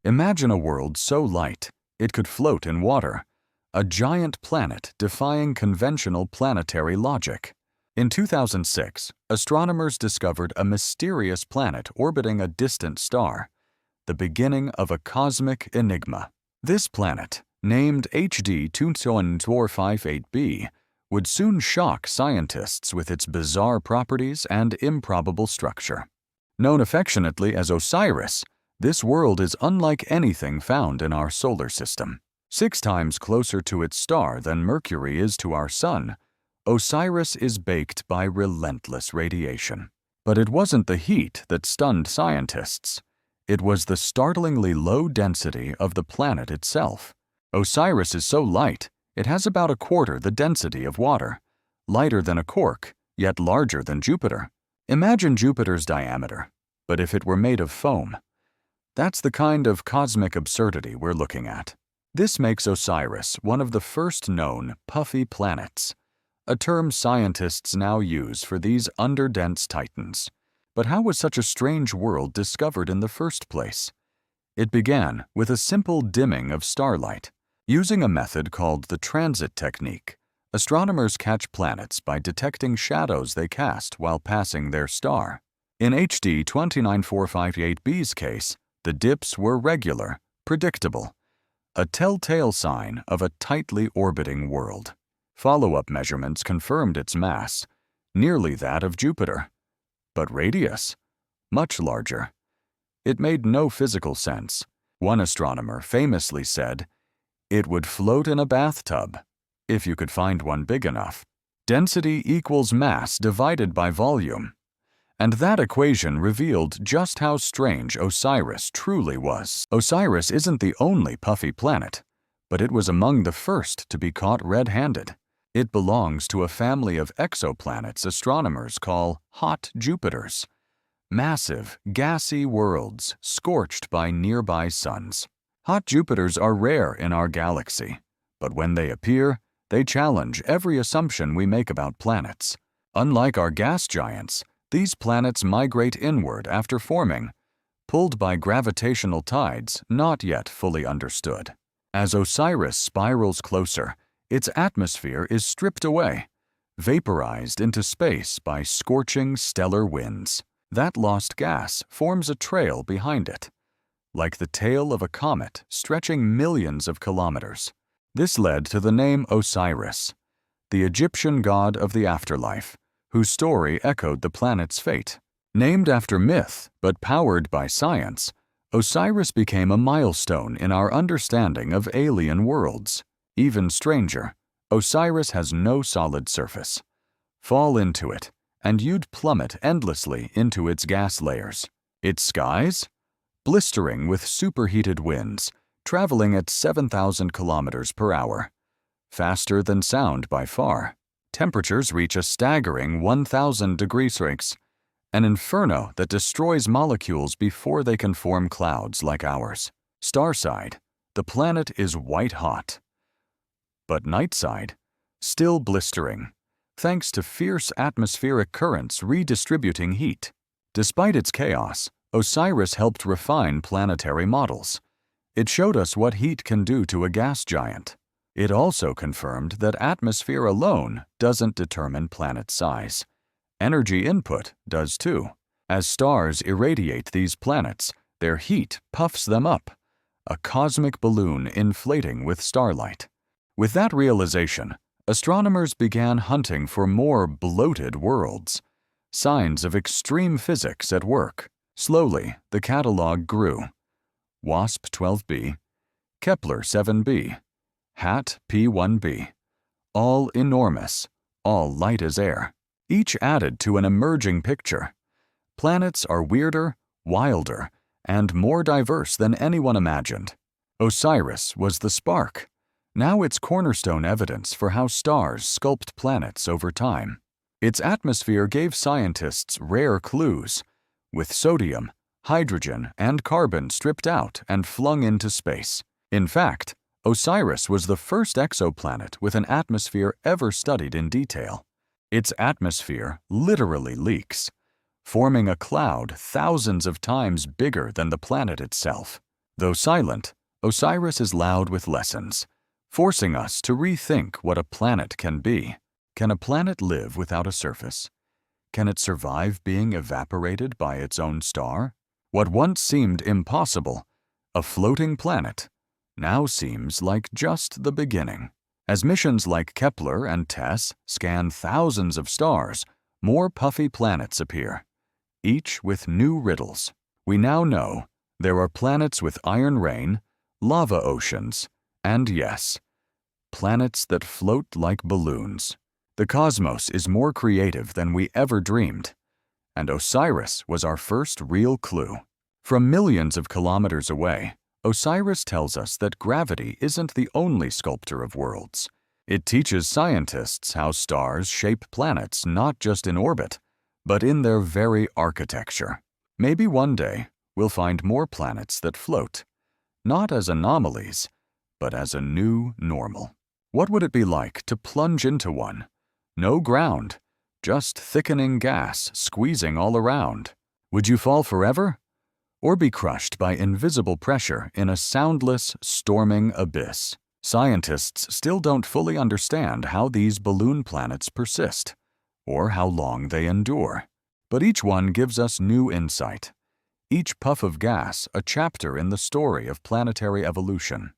Imagine a world so light it could float in water, a giant planet defying conventional planetary logic. In 2006, astronomers discovered a mysterious planet orbiting a distant star, the beginning of a cosmic enigma. This planet, named HD 21458b, would soon shock scientists with its bizarre properties and improbable structure. Known affectionately as Osiris, this world is unlike anything found in our solar system. 6 times closer to its star than Mercury is to our Sun, Osiris is baked by relentless radiation. But it wasn't the heat that stunned scientists. It was the startlingly low density of the planet itself. Osiris is so light, it has about a quarter the density of water, lighter than a cork, yet larger than Jupiter. Imagine Jupiter's diameter, but if it were made of foam. That's the kind of cosmic absurdity we're looking at. This makes Osiris one of the first known puffy planets, a term scientists now use for these underdense titans. But how was such a strange world discovered in the first place? It began with a simple dimming of starlight. Using a method called the transit technique, astronomers catch planets by detecting shadows they cast while passing their star. In HD 29458b's case, the dips were regular, predictable, a telltale sign of a tightly orbiting world. Follow-up measurements confirmed its mass, nearly that of Jupiter, but radius, much larger. It made no physical sense. One astronomer famously said, "It would float in a bathtub, if you could find one big enough." Density equals mass divided by volume. And that equation revealed just how strange Osiris truly was. Osiris isn't the only puffy planet, but it was among the first to be caught red-handed. It belongs to a family of exoplanets astronomers call hot Jupiters, massive, gassy worlds scorched by nearby suns. Hot Jupiters are rare in our galaxy, but when they appear, they challenge every assumption we make about planets. Unlike our gas giants, these planets migrate inward after forming, pulled by gravitational tides not yet fully understood. As Osiris spirals closer, its atmosphere is stripped away, vaporized into space by scorching stellar winds. That lost gas forms a trail behind it, like the tail of a comet stretching millions of kilometers. This led to the name Osiris, the Egyptian god of the afterlife, whose story echoed the planet's fate. Named after myth, but powered by science, Osiris became a milestone in our understanding of alien worlds. Even stranger, Osiris has no solid surface. Fall into it, and you'd plummet endlessly into its gas layers. Its skies? Blistering with superheated winds, traveling at 7,000 kilometers per hour. Faster than sound by far. Temperatures reach a staggering 1,000 degrees Celsius, an inferno that destroys molecules before they can form clouds like ours. Starside, the planet is white-hot. But nightside, still blistering, thanks to fierce atmospheric currents redistributing heat. Despite its chaos, Osiris helped refine planetary models. It showed us what heat can do to a gas giant. It also confirmed that atmosphere alone doesn't determine planet size. Energy input does too. As stars irradiate these planets, their heat puffs them up, a cosmic balloon inflating with starlight. With that realization, astronomers began hunting for more bloated worlds, signs of extreme physics at work. Slowly, the catalog grew. WASP 12b, Kepler 7b, HAT P1b, all enormous, all light as air. Each added to an emerging picture. Planets are weirder, wilder, and more diverse than anyone imagined. Osiris was the spark. Now it's cornerstone evidence for how stars sculpt planets over time. Its atmosphere gave scientists rare clues, with sodium, hydrogen, and carbon stripped out and flung into space. In fact, Osiris was the first exoplanet with an atmosphere ever studied in detail. Its atmosphere literally leaks, forming a cloud thousands of times bigger than the planet itself. Though silent, Osiris is loud with lessons, forcing us to rethink what a planet can be. Can a planet live without a surface? Can it survive being evaporated by its own star? What once seemed impossible, a floating planet, now seems like just the beginning. As missions like Kepler and TESS scan thousands of stars, more puffy planets appear, each with new riddles. We now know there are planets with iron rain, lava oceans, and yes, planets that float like balloons. The cosmos is more creative than we ever dreamed, and Osiris was our first real clue. From millions of kilometers away, Osiris tells us that gravity isn't the only sculptor of worlds. It teaches scientists how stars shape planets not just in orbit, but in their very architecture. Maybe one day we'll find more planets that float, not as anomalies, but as a new normal. What would it be like to plunge into one? No ground, just thickening gas squeezing all around. Would you fall forever? Or be crushed by invisible pressure in a soundless, storming abyss? Scientists still don't fully understand how these balloon planets persist, or how long they endure. But each one gives us new insight. Each puff of gas a chapter in the story of planetary evolution.